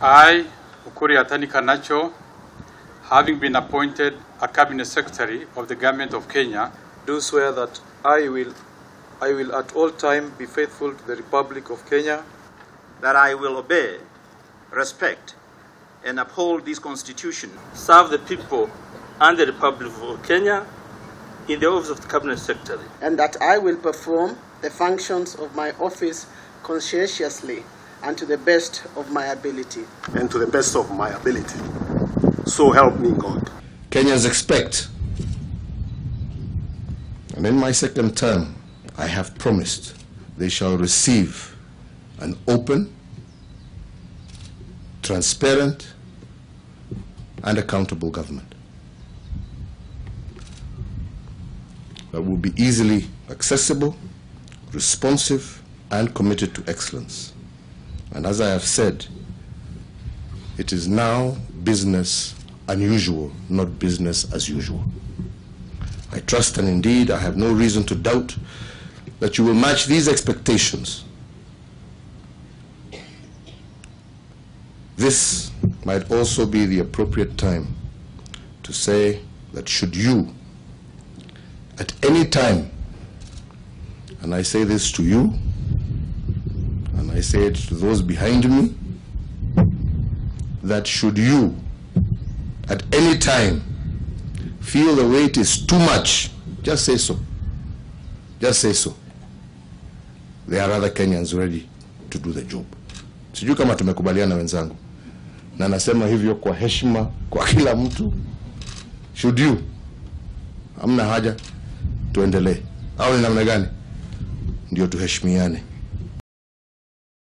I, Ukuru Ytani, having been appointed a Cabinet Secretary of the Government of Kenya, do swear that I will at all time be faithful to the Republic of Kenya, that I will obey, respect, and uphold this Constitution, serve the people and the Republic of Kenya in the office of the Cabinet Secretary, and that I will perform the functions of my office conscientiously and to the best of my ability. And to the best of my ability. So help me God. Kenyans expect, and in my second term, I have promised they shall receive an open, transparent, and accountable government that will be easily accessible, responsive, and committed to excellence. And as I have said, it is now business unusual, not business as usual. I trust, and indeed I have no reason to doubt, that you will match these expectations. This might also be the appropriate time to say that should you, at any time, and I say this to you, and I say it to those behind me, that should you, at any time, feel the weight is too much, just say so. Just say so. There are other Kenyans ready to do the job. Sijui kama tumekubaliana wenzangu. Na nasema hivyo kwa heshima kwa kila mtu. Should you, hamna haja tuendelee. Au ni namna gani? Ndio tuheshimiane.